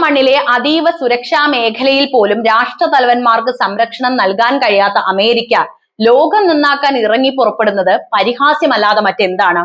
മണ്ണിലെ അതീവ സുരക്ഷാ മേഖലയിൽ പോലും രാഷ്ട്രതലവന്മാർക്ക് സംരക്ഷണം നൽകാൻ കഴിയാത്ത അമേരിക്ക ലോകം നന്നാക്കാൻ ഇറങ്ങി പുറപ്പെടുന്നത് പരിഹാസ്യമല്ലാതെ മറ്റെന്താണ്?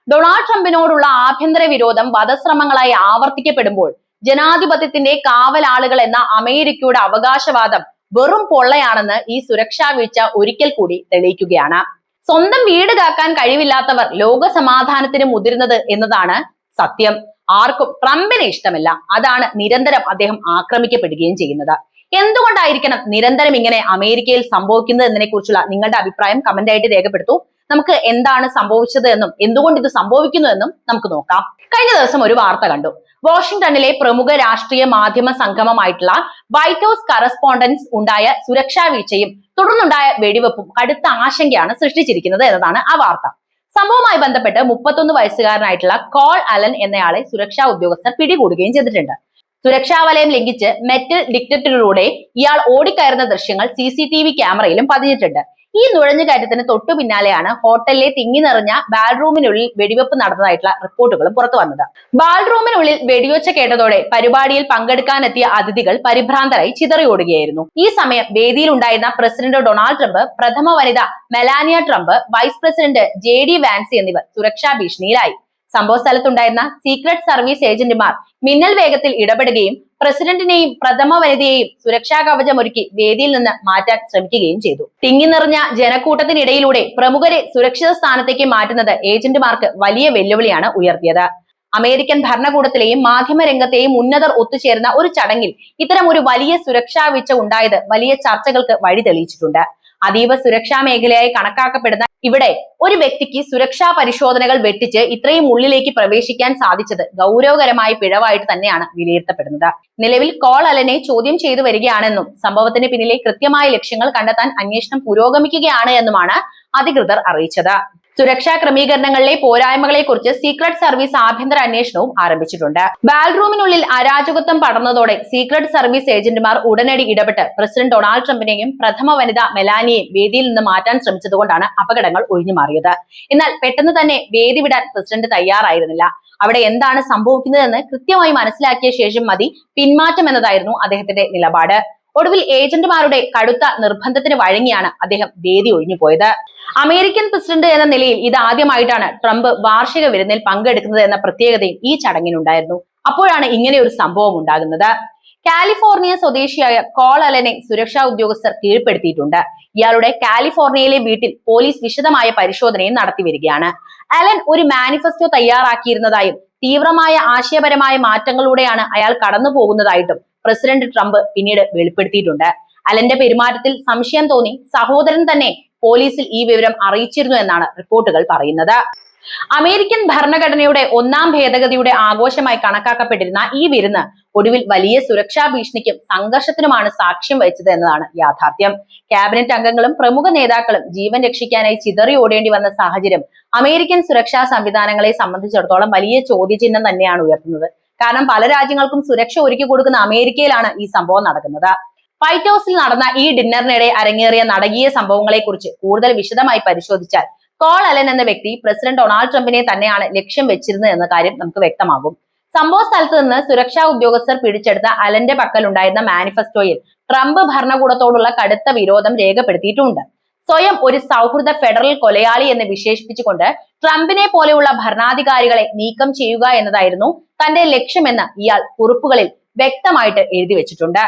ഡൊണാൾഡ് ട്രംപിനോടുള്ള ആഭ്യന്തര വിരോധം വധശ്രമങ്ങളായി ആവർത്തിക്കപ്പെടുമ്പോൾ ജനാധിപത്യത്തിന്റെ കാവലാളുകൾ എന്ന അമേരിക്കയുടെ അവകാശവാദം വെറും പൊള്ളയാണെന്ന് ഈ സുരക്ഷാ വീഴ്ച ഒരിക്കൽ കൂടി തെളിയിക്കുകയാണ്. സ്വന്തം വീട് കാക്കാൻ കഴിവില്ലാത്തവർ ലോക സമാധാനത്തിന് മുതിരുന്നത് എന്നതാണ് സത്യം. ആർക്കും ട്രംപിനെ ഇഷ്ടമല്ല. അതാണ് നിരന്തരം അദ്ദേഹം ആക്രമിക്കപ്പെടുകയും ചെയ്യുന്നത്. എന്തുകൊണ്ടായിരിക്കണം നിരന്തരം ഇങ്ങനെ അമേരിക്കയിൽ സംഭവിക്കുന്നത് എന്നതിനെ കുറിച്ചുള്ള നിങ്ങളുടെ അഭിപ്രായം കമന്റ് ആയിട്ട് രേഖപ്പെടുത്തൂ. നമുക്ക് എന്താണ് സംഭവിച്ചത് എന്നും എന്തുകൊണ്ട് ഇത് സംഭവിക്കുന്നു എന്നും നമുക്ക് നോക്കാം. കഴിഞ്ഞ ദിവസം ഒരു വാർത്ത കണ്ടു. വാഷിംഗ്ടണിലെ പ്രമുഖ രാഷ്ട്രീയ മാധ്യമ സംഗമമായിട്ടുള്ള വൈറ്റ് ഹൗസ് കറസ്പോണ്ടൻസ് ഉണ്ടായ സുരക്ഷാ വീഴ്ചയും തുടർന്നുണ്ടായ വെടിവെപ്പും കടുത്ത ആശങ്കയാണ് സൃഷ്ടിച്ചിരിക്കുന്നത് എന്നതാണ് ആ വാർത്ത. സംഭവവുമായി ബന്ധപ്പെട്ട് 31 വയസ്സുകാരനായിട്ടുള്ള കോൾ അലൻ എന്നയാളെ സുരക്ഷാ ഉദ്യോഗസ്ഥർ പിടികൂടുകയും ചെയ്തിട്ടുണ്ട്. സുരക്ഷാ വലയം ലംഘിച്ച് മെറ്റൽ ഡിറ്റക്ടറിലൂടെ ഇയാൾ ഓടിക്കയറുന്ന ദൃശ്യങ്ങൾ CCTV ക്യാമറയിലും പതിഞ്ഞിട്ടുണ്ട്. ഈ നുഴഞ്ഞുകയറ്റത്തിന് തൊട്ടു പിന്നാലെയാണ് ഹോട്ടലിലെ തിങ്ങി നിറഞ്ഞ ബാൽറൂമിനുള്ളിൽ വെടിവെപ്പ് നടന്നതായിട്ടുള്ള റിപ്പോർട്ടുകളും പുറത്തു വന്നത്. ബാൽറൂമിനുള്ളിൽ വെടിയൊച്ച കേട്ടതോടെ പരിപാടിയിൽ പങ്കെടുക്കാനെത്തിയ അതിഥികൾ പരിഭ്രാന്തരായി ചിതറിയോടുകയായിരുന്നു. ഈ സമയം വേദിയിൽ ഉണ്ടായിരുന്ന പ്രസിഡന്റ് ഡൊണാൾഡ് ട്രംപ്, പ്രഥമ വനിത Melania Trump, vice president JD Vance എന്നിവർ സുരക്ഷാ ഭീഷണിയിലായി. സംഭവ സ്ഥലത്തുണ്ടായിരുന്ന സീക്രട്ട് സർവീസ് ഏജന്റുമാർ മിന്നൽ വേഗത്തിൽ ഇടപെടുകയും പ്രസിഡന്റിനെയും പ്രഥമ വനിതയെയും സുരക്ഷാ കവചമൊരുക്കി വേദിയിൽ നിന്ന് മാറ്റാൻ ശ്രമിക്കുകയും ചെയ്തു. തിങ്ങി നിറഞ്ഞ ജനക്കൂട്ടത്തിനിടയിലൂടെ പ്രമുഖരെ സുരക്ഷിത സ്ഥാനത്തേക്ക് മാറ്റുന്നത് ഏജന്റുമാർക്ക് വലിയ വെല്ലുവിളിയാണ് ഉയർത്തിയത്. അമേരിക്കൻ ഭരണകൂടത്തിലെയും മാധ്യമരംഗത്തെയും ഉന്നതർ ഒത്തുചേർന്ന ഒരു ചടങ്ങിൽ ഇത്തരം ഒരു വലിയ സുരക്ഷാ വീഴ്ച ഉണ്ടായത് വലിയ ചർച്ചകൾക്ക് വഴി തെളിയിച്ചിട്ടുണ്ട്. അതീവ സുരക്ഷാ മേഖലയായി കണക്കാക്കപ്പെടുന്ന ഇവിടെ ഒരു വ്യക്തിക്ക് സുരക്ഷാ പരിശോധനകൾ വെട്ടിച്ച് ഇത്രയും ഉള്ളിലേക്ക് പ്രവേശിക്കാൻ സാധിച്ചത് ഗൗരവകരമായ പിഴവായിട്ട് തന്നെയാണ് വിലയിരുത്തപ്പെടുന്നത്. നിലവിൽ കോൾ അലനെ ചോദ്യം ചെയ്തു വരികയാണെന്നും സംഭവത്തിന് പിന്നിലെ കൃത്യമായ ലക്ഷ്യങ്ങൾ കണ്ടെത്താൻ അന്വേഷണം പുരോഗമിക്കുകയാണ് എന്നുമാണ് അധികൃതർ അറിയിച്ചത്. സുരക്ഷാ ക്രമീകരണങ്ങളിലെ പോരായ്മകളെ കുറിച്ച് സീക്രട്ട് സർവീസ് ആഭ്യന്തര അന്വേഷണവും ആരംഭിച്ചിട്ടുണ്ട്. ബാൽറൂമിനുള്ളിൽ അരാജകത്വം പടർന്നതോടെ സീക്രട്ട് സർവീസ് ഏജന്റുമാർ ഉടനടി ഇടപെട്ട് പ്രസിഡന്റ് ഡൊണാൾഡ് ട്രംപിനെയും പ്രഥമ വനിത മെലാനിയെയും വേദിയിൽ നിന്ന് മാറ്റാൻ ശ്രമിച്ചതുകൊണ്ടാണ് അപകടങ്ങൾ ഒഴിഞ്ഞു മാറിയത്. എന്നാൽ പെട്ടെന്ന് തന്നെ വേദി വിടാൻ പ്രസിഡന്റ് തയ്യാറായിരുന്നില്ല. അവിടെ എന്താണ് സംഭവിക്കുന്നതെന്ന് കൃത്യമായി മനസ്സിലാക്കിയ ശേഷം മതി പിന്മാറ്റം എന്നതായിരുന്നു അദ്ദേഹത്തിന്റെ നിലപാട്. ഒടുവിൽ ഏജന്റുമാരുടെ കടുത്ത നിർബന്ധത്തിന് വഴങ്ങിയാണ് അദ്ദേഹം വേദി ഒഴിഞ്ഞു പോയത്. അമേരിക്കൻ പ്രസിഡന്റ് എന്ന നിലയിൽ ഇത് ആദ്യമായിട്ടാണ് ട്രംപ് വാർഷിക വിരുന്നിൽ പങ്കെടുക്കുന്നത് എന്ന പ്രത്യേകതയും ഈ ചടങ്ങിനുണ്ടായിരുന്നു. അപ്പോഴാണ് ഇങ്ങനെ ഒരു സംഭവം ഉണ്ടാകുന്നത്. കാലിഫോർണിയ സ്വദേശിയായ കോൾ അലനെ സുരക്ഷാ ഉദ്യോഗസ്ഥർ കീഴ്പ്പെടുത്തിയിട്ടുണ്ട്. ഇയാളുടെ കാലിഫോർണിയയിലെ വീട്ടിൽ പോലീസ് വിശദമായ പരിശോധനയും നടത്തി വരികയാണ്. അലൻ ഒരു മാനിഫെസ്റ്റോ തയ്യാറാക്കിയിരുന്നതായും തീവ്രമായ ആശയപരമായ മാറ്റങ്ങളിലൂടെയാണ് അയാൾ കടന്നു പോകുന്നതായിട്ടും പ്രസിഡന്റ് ട്രംപ് പിന്നീട് വെളിപ്പെടുത്തിയിട്ടുണ്ട്. അലന്റെ പെരുമാറ്റത്തിൽ സംശയം തോന്നി സഹോദരൻ തന്നെ പോലീസിൽ ഈ വിവരം അറിയിച്ചിരുന്നു എന്നാണ് റിപ്പോർട്ടുകൾ പറയുന്നത്. അമേരിക്കൻ ഭരണഘടനയുടെ 1ാം ഭേദഗതിയുടെ ആഘോഷമായി കണക്കാക്കപ്പെട്ടിരുന്ന ഈ വിരുന്ന് ഒടുവിൽ വലിയ സുരക്ഷാ ഭീഷണിക്കും സംഘർഷത്തിനുമാണ് സാക്ഷ്യം വഹിച്ചത് എന്നതാണ് യാഥാർത്ഥ്യം. ക്യാബിനറ്റ് അംഗങ്ങളും പ്രമുഖ നേതാക്കളും ജീവൻ രക്ഷിക്കാനായി ചിതറി ഓടേണ്ടി വന്ന സാഹചര്യം അമേരിക്കൻ സുരക്ഷാ സംവിധാനങ്ങളെ സംബന്ധിച്ചിടത്തോളം വലിയ ചോദ്യചിഹ്നം തന്നെയാണ് ഉയർത്തുന്നത്. കാരണം പല രാജ്യങ്ങൾക്കും സുരക്ഷ ഒരുക്കി കൊടുക്കുന്ന അമേരിക്കയിലാണ് ഈ സംഭവം നടക്കുന്നത്. വൈറ്റ് ഹൗസിൽ നടന്ന ഈ ഡിന്നറിനിടെ അരങ്ങേറിയ നാടകീയ സംഭവങ്ങളെ കുറിച്ച് കൂടുതൽ വിശദമായി പരിശോധിച്ചാൽ കോൾ അലൻ എന്ന വ്യക്തി പ്രസിഡന്റ് ഡൊണാൾഡ് ട്രംപിനെ തന്നെയാണ് ലക്ഷ്യം വെച്ചിരുന്നത് എന്ന കാര്യം നമുക്ക് വ്യക്തമാകും. സംഭവ സ്ഥലത്ത് നിന്ന് സുരക്ഷാ ഉദ്യോഗസ്ഥർ പിടിച്ചെടുത്ത അലന്റെ പക്കൽ ഉണ്ടായിരുന്ന മാനിഫെസ്റ്റോയിൽ ട്രംപ് ഭരണകൂടത്തോടുള്ള കടുത്ത വിരോധം രേഖപ്പെടുത്തിയിട്ടുണ്ട്. സ്വയം ഒരു സൗഹൃദ ഫെഡറൽ കൊലയാളി എന്ന് വിശേഷിപ്പിച്ചുകൊണ്ട് ട്രംപിനെ പോലെയുള്ള ഭരണാധികാരികളെ നീക്കം ചെയ്യുക എന്നതായിരുന്നു തന്റെ ലക്ഷ്യമെന്ന് ഇയാൾ കുറിപ്പുകളിൽ വ്യക്തമായിട്ട് എഴുതി വെച്ചിട്ടുണ്ട്.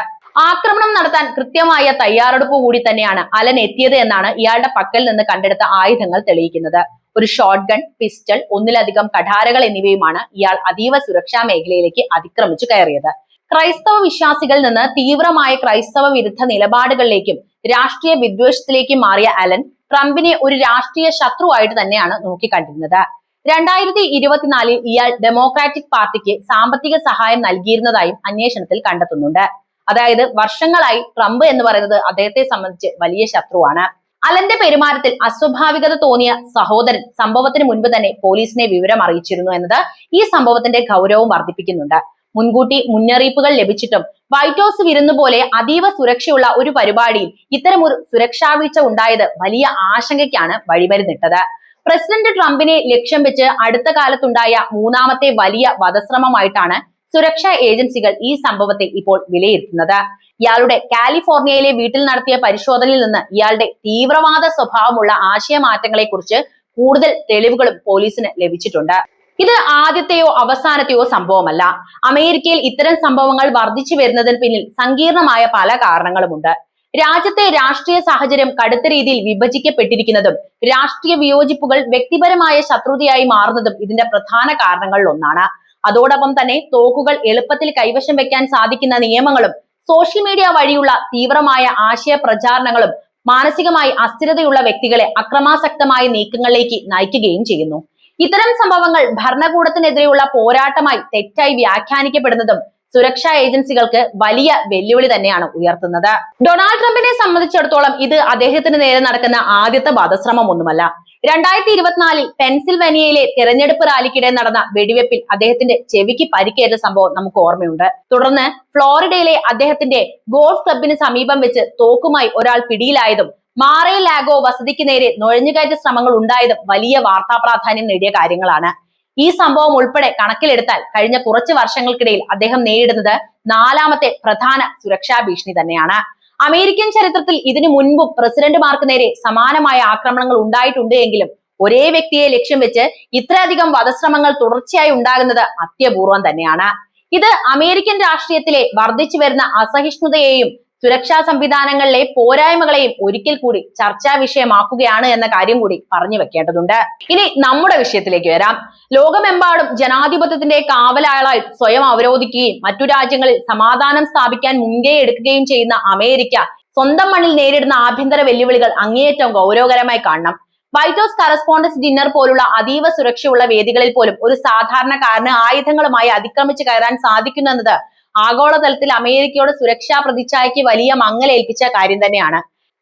ആക്രമണം നടത്താൻ കൃത്യമായ തയ്യാറെടുപ്പ് കൂടി തന്നെയാണ് അലൻ എത്തിയത് എന്നാണ് ഇയാളുടെ പക്കൽ നിന്ന് കണ്ടെടുത്ത ആയുധങ്ങൾ തെളിയിക്കുന്നത്. ഒരു ഷോട്ട് ഗൺ, പിസ്റ്റൾ, ഒന്നിലധികം കഠാരകൾ എന്നിവയുമാണ് ഇയാൾ അതീവ സുരക്ഷാ മേഖലയിലേക്ക് അതിക്രമിച്ചു കയറിയത്. ക്രൈസ്തവ വിശ്വാസികളിൽ നിന്ന് തീവ്രമായ ക്രൈസ്തവ വിരുദ്ധ നിലപാടുകളിലേക്കും രാഷ്ട്രീയ വിദ്വേഷത്തിലേക്കും മാറിയ അലൻ ട്രംപിനെ ഒരു രാഷ്ട്രീയ ശത്രുവായിട്ട് തന്നെയാണ് നോക്കിക്കണ്ടിരുന്നത്. 2024 ഇയാൾ ഡെമോക്രാറ്റിക് പാർട്ടിക്ക് സാമ്പത്തിക സഹായം നൽകിയിരുന്നതായും അന്വേഷണത്തിൽ കണ്ടെത്തുന്നുണ്ട്. അതായത് വർഷങ്ങളായി ട്രംപ് എന്ന് പറയുന്നത് അദ്ദേഹത്തെ സംബന്ധിച്ച് വലിയ ശത്രുവാണ്. അലന്റെ പെരുമാറ്റത്തിൽ അസ്വാഭാവികത തോന്നിയ സഹോദരൻ സംഭവത്തിന് മുൻപ് തന്നെ പോലീസിനെ വിവരം അറിയിച്ചിരുന്നു എന്നത് ഈ സംഭവത്തിന്റെ ഗൗരവം വർദ്ധിപ്പിക്കുന്നുണ്ട്. മുൻകൂട്ടി മുന്നറിയിപ്പുകൾ ലഭിച്ചിട്ടും വൈറ്റ് ഹൗസ് വിരുന്ന് പോലെ അതീവ സുരക്ഷയുള്ള ഒരു പരിപാടിയിൽ ഇത്തരമൊരു സുരക്ഷാ വീഴ്ച ഉണ്ടായത് വലിയ ആശങ്കയ്ക്കാണ് വഴിമരുന്നിട്ടത്. പ്രസിഡന്റ് ട്രംപിനെ ലക്ഷ്യം വെച്ച് അടുത്ത കാലത്തുണ്ടായ 3ാമത്തെ വലിയ വധശ്രമമായിട്ടാണ് സുരക്ഷാ ഏജൻസികൾ ഈ സംഭവത്തെ ഇപ്പോൾ വിലയിരുത്തുന്നത്. ഇയാളുടെ കാലിഫോർണിയയിലെ വീട്ടിൽ നടത്തിയ പരിശോധനയിൽ നിന്ന് ഇയാളുടെ തീവ്രവാദ സ്വഭാവമുള്ള ആശയമാറ്റങ്ങളെ കുറിച്ച് കൂടുതൽ തെളിവുകളും പോലീസിന് ലഭിച്ചിട്ടുണ്ട്. ഇത് ആദ്യത്തെയോ അവസാനത്തെയോ സംഭവമല്ല. അമേരിക്കയിൽ ഇത്തരം സംഭവങ്ങൾ വർദ്ധിച്ചു വരുന്നതിന് പിന്നിൽ സങ്കീർണമായ പല കാരണങ്ങളുമുണ്ട്. രാജ്യത്തെ രാഷ്ട്രീയ സാഹചര്യം കടുത്ത രീതിയിൽ വിഭജിക്കപ്പെട്ടിരിക്കുന്നതും രാഷ്ട്രീയ വിയോജിപ്പുകൾ വ്യക്തിപരമായ ശത്രുതയായി മാറുന്നതും ഇതിന്റെ പ്രധാന കാരണങ്ങളിൽ ഒന്നാണ്. അതോടൊപ്പം തന്നെ തോക്കുകൾ എളുപ്പത്തിൽ കൈവശം വെക്കാൻ സാധിക്കുന്ന നിയമങ്ങളും സോഷ്യൽ മീഡിയ വഴിയുള്ള തീവ്രമായ ആശയ പ്രചാരണങ്ങളും മാനസികമായി അസ്ഥിരതയുള്ള വ്യക്തികളെ അക്രമാസക്തമായ നീക്കങ്ങളിലേക്ക് നയിക്കുകയും ചെയ്യുന്നു. ഇത്തരം സംഭവങ്ങൾ ഭരണകൂടത്തിനെതിരെയുള്ള പോരാട്ടമായി തെറ്റായി വ്യാഖ്യാനിക്കപ്പെടുന്നതും സുരക്ഷാ ഏജൻസികൾക്ക് വലിയ വെല്ലുവിളി തന്നെയാണ് ഉയർത്തുന്നത്. ഡൊണാൾഡ് ട്രംപിനെ സംബന്ധിച്ചിടത്തോളം ഇത് അദ്ദേഹത്തിന് നേരെ നടക്കുന്ന ആദ്യത്തെ വധശ്രമം ഒന്നുമല്ല. 2024 പെൻസിൽവാനിയയിലെ തെരഞ്ഞെടുപ്പ് റാലിക്കിടെ നടന്ന വെടിവെപ്പിൽ അദ്ദേഹത്തിന്റെ ചെവിക്ക് പരിക്കേറ്റ സംഭവം നമുക്ക് ഓർമ്മയുണ്ട്. തുടർന്ന് ഫ്ലോറിഡയിലെ അദ്ദേഹത്തിന്റെ ഗോൾഫ് ക്ലബിന് സമീപം വെച്ച് തോക്കുമായി ഒരാൾ പിടിയിലായതും മാറേ ലാഗോ വസതിക്ക് നേരെ നുഴഞ്ഞുകയറ്റ ശ്രമങ്ങൾ ഉണ്ടായതും വലിയ വാർത്താ പ്രാധാന്യം നേടിയ കാര്യങ്ങളാണ്. ഈ സംഭവം ഉൾപ്പെടെ കണക്കിലെടുത്താൽ കഴിഞ്ഞ കുറച്ച് വർഷങ്ങൾക്കിടയിൽ അദ്ദേഹം നേരിടുന്നത് 4ാമത്തെ പ്രധാന സുരക്ഷാ ഭീഷണി തന്നെയാണ്. അമേരിക്കൻ ചരിത്രത്തിൽ ഇതിനു മുൻപും പ്രസിഡന്റുമാർക്ക് നേരെ സമാനമായ ആക്രമണങ്ങൾ ഉണ്ടായിട്ടുണ്ട് എങ്കിലും ഒരേ വ്യക്തിയെ ലക്ഷ്യം വെച്ച് ഇത്രയധികം വധശ്രമങ്ങൾ തുടർച്ചയായി ഉണ്ടാകുന്നത് അത്യപൂർവം തന്നെയാണ്. ഇത് അമേരിക്കൻ രാഷ്ട്രീയത്തിലെ വർദ്ധിച്ചു വരുന്ന അസഹിഷ്ണുതയെയും സുരക്ഷാ സംവിധാനങ്ങളിലെ പോരായ്മകളെയും ഒരിക്കൽ കൂടി ചർച്ചാ വിഷയമാക്കുകയാണ് എന്ന കാര്യം കൂടി പറഞ്ഞു വെക്കേണ്ടതുണ്ട്. ഇനി നമ്മുടെ വിഷയത്തിലേക്ക് വരാം. ലോകമെമ്പാടും ജനാധിപത്യത്തിന്റെ കാവലാളായി സ്വയം അവരോധിക്കുകയും മറ്റു രാജ്യങ്ങളിൽ സമാധാനം സ്ഥാപിക്കാൻ മുൻകൈ എടുക്കുകയും ചെയ്യുന്ന അമേരിക്ക സ്വന്തം മണ്ണിൽ നേരിടുന്ന ആഭ്യന്തര വെല്ലുവിളികൾ അങ്ങേയറ്റം ഗൗരവകരമായി കാണണം. വൈറ്റ് ഹൗസ് കറസ്പോണ്ടൻസ് ഡിന്നർ പോലുള്ള അതീവ സുരക്ഷയുള്ള വേദികളിൽ പോലും ഒരു സാധാരണക്കാരന് ആയുധങ്ങളുമായി അതിക്രമിച്ചു കയറാൻ സാധിക്കുന്നു എന്നത് ആഗോളതലത്തിൽ അമേരിക്കയുടെ സുരക്ഷാ പ്രതിച്ഛായയ്ക്ക് വലിയ മങ്ങലേൽപ്പിച്ച കാര്യം തന്നെയാണ്.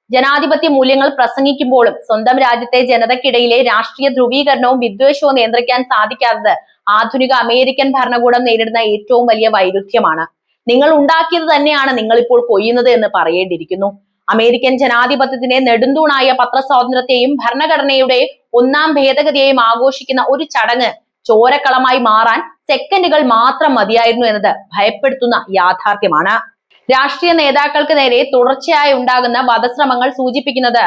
ജനാധിപത്യ മൂല്യങ്ങൾ പ്രസംഗിക്കുമ്പോഴും സ്വന്തം രാജ്യത്തെ ജനതയ്ക്കിടയിലെ രാഷ്ട്രീയ ധ്രുവീകരണവും വിദ്വേഷവും നിയന്ത്രിക്കാൻ സാധിക്കാത്തത് ആധുനിക അമേരിക്കൻ ഭരണകൂടം നേരിടുന്ന ഏറ്റവും വലിയ വൈരുദ്ധ്യമാണ്. നിങ്ങൾ ഉണ്ടാക്കിയത് തന്നെയാണ് നിങ്ങൾ ഇപ്പോൾ കൊയ്യുന്നത് എന്ന് പറയേണ്ടിയിരിക്കുന്നു. അമേരിക്കൻ ജനാധിപത്യത്തിന്റെ നെടുന്തൂണായ പത്രസ്വാതന്ത്ര്യത്തെയും ഭരണഘടനയുടെ 1ാം ഭേദഗതിയെയും ആഘോഷിക്കുന്ന ഒരു ചടങ്ങ് ചോരക്കളമായി മാറാൻ സെക്കൻഡുകൾ മാത്രം മതിയായിരുന്നു എന്നത് ഭയപ്പെടുത്തുന്ന യാഥാർത്ഥ്യമാണ്. രാഷ്ട്രീയ നേതാക്കൾക്ക് നേരെ തുടർച്ചയായി ഉണ്ടാകുന്ന വധശ്രമങ്ങൾ സൂചിപ്പിക്കുന്നത്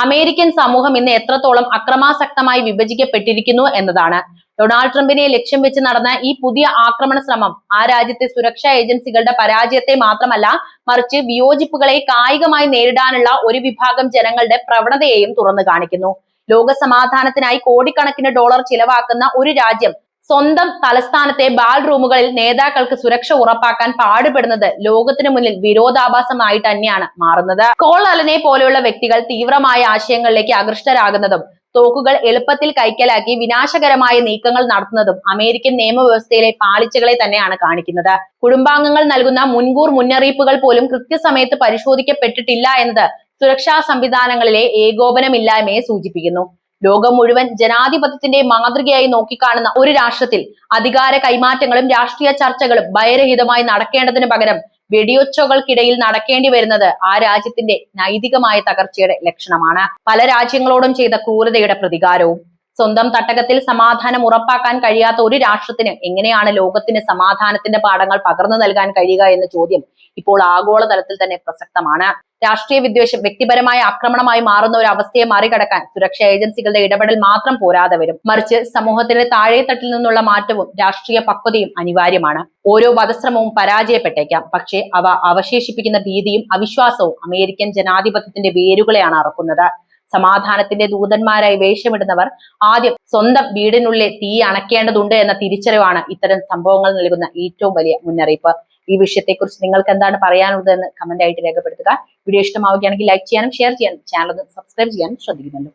അമേരിക്കൻ സമൂഹം ഇന്ന് എത്രത്തോളം അക്രമാസക്തമായി വിഭജിക്കപ്പെട്ടിരിക്കുന്നു എന്നതാണ്. ഡൊണാൾഡ് ട്രംപിനെ ലക്ഷ്യം വെച്ച് നടന്ന ഈ പുതിയ ആക്രമണ ശ്രമം ആ രാജ്യത്തെ സുരക്ഷാ ഏജൻസികളുടെ പരാജയത്തെ മാത്രമല്ല മറിച്ച് വിയോജിപ്പുകളെ കായികമായി നേരിടാനുള്ള ഒരു വിഭാഗം ജനങ്ങളുടെ പ്രവണതയെയും തുറന്നു കാണിക്കുന്നു. ലോക സമാധാനത്തിനായി കോടിക്കണക്കിന് ഡോളർ ചിലവാക്കുന്ന ഒരു രാജ്യം സ്വന്തം തലസ്ഥാനത്തെ ബാൾ റൂമുകളിൽ നേതാക്കൾക്ക് സുരക്ഷ ഉറപ്പാക്കാൻ പാടുപെടുന്നത് ലോകത്തിന് മുന്നിൽ വിരോധാഭാസമായി തന്നെയാണ് മാറുന്നത്. കോൾ അലനെ പോലെയുള്ള വ്യക്തികൾ തീവ്രമായ ആശയങ്ങളിലേക്ക് ആകൃഷ്ടരാകുന്നതും തോക്കുകൾ എളുപ്പത്തിൽ കൈക്കലാക്കി വിനാശകരമായ നീക്കങ്ങൾ നടത്തുന്നതും അമേരിക്കൻ നിയമവ്യവസ്ഥയിലെ പാളിച്ചകളെ തന്നെയാണ് കാണിക്കുന്നത്. കുടുംബാംഗങ്ങൾ നൽകുന്ന മുൻകൂർ മുന്നറിയിപ്പുകൾ പോലും കൃത്യസമയത്ത് പരിശോധിക്കപ്പെട്ടിട്ടില്ല എന്നത് സുരക്ഷാ സംവിധാനങ്ങളിലെ ഏകോപനമില്ലായ്മയെ സൂചിപ്പിക്കുന്നു. ലോകം മുഴുവൻ ജനാധിപത്യത്തിന്റെ മാതൃകയായി നോക്കിക്കാണുന്ന ഒരു രാഷ്ട്രത്തിൽ അധികാര കൈമാറ്റങ്ങളും രാഷ്ട്രീയ ചർച്ചകളും ഭയരഹിതമായി നടക്കേണ്ടതിന് പകരം വെടിയൊച്ചകൾക്കിടയിൽ നടക്കേണ്ടി വരുന്നത് ആ രാജ്യത്തിന്റെ നൈതികമായ തകർച്ചയുടെ ലക്ഷണമാണ്. പല രാജ്യങ്ങളോടും ചെയ്ത ക്രൂരതയുടെ പ്രതികാരവും. സ്വന്തം തട്ടകത്തിൽ സമാധാനം ഉറപ്പാക്കാൻ കഴിയാത്ത ഒരു രാഷ്ട്രത്തിന് എങ്ങനെയാണ് ലോകത്തിന് സമാധാനത്തിന്റെ പാഠങ്ങൾ പകർന്നു നൽകാൻ കഴിയുക എന്ന ചോദ്യം ഇപ്പോൾ ആഗോളതലത്തിൽ തന്നെ പ്രസക്തമാണ്. രാഷ്ട്രീയ വിദ്വേഷം വ്യക്തിപരമായ ആക്രമണമായി മാറുന്ന ഒരു അവസ്ഥയെ മറികടക്കാൻ സുരക്ഷാ ഏജൻസികളുടെ ഇടപെടൽ മാത്രം പോരാതെ വരും. മറിച്ച് സമൂഹത്തിന്റെ താഴെത്തട്ടിൽ നിന്നുള്ള മാറ്റവും രാഷ്ട്രീയ പക്വതയും അനിവാര്യമാണ്. ഓരോ വധശ്രമവും പരാജയപ്പെട്ടേക്കാം, പക്ഷേ അവ അവശേഷിപ്പിക്കുന്ന ഭീതിയും അവിശ്വാസവും അമേരിക്കൻ ജനാധിപത്യത്തിന്റെ വേരുകളെയാണ് അറക്കുന്നത്. സമാധാനത്തിന്റെ ദൂതന്മാരായി വേഷമിടുന്നവർ ആദ്യം സ്വന്തം വീടിനുള്ളിൽ തീ അണയ്ക്കേണ്ടതുണ്ട് എന്ന തിരിച്ചറിവാണ് ഇത്തരം സംഭവങ്ങൾ നൽകുന്ന ഏറ്റവും വലിയ മുന്നറിയിപ്പ്. ഈ വിഷയത്തെക്കുറിച്ച് നിങ്ങൾക്ക് എന്താണ് പറയാനുള്ളത് എന്ന് കമന്റ് ആയിട്ട് രേഖപ്പെടുത്തുക. വീഡിയോ ഇഷ്ടമാവുകയാണെങ്കിൽ ലൈക്ക് ചെയ്യാനും ഷെയർ ചെയ്യാനും ചാനൽ സബ്സ്ക്രൈബ് ചെയ്യാനും ശ്രദ്ധിക്കുമല്ലോ.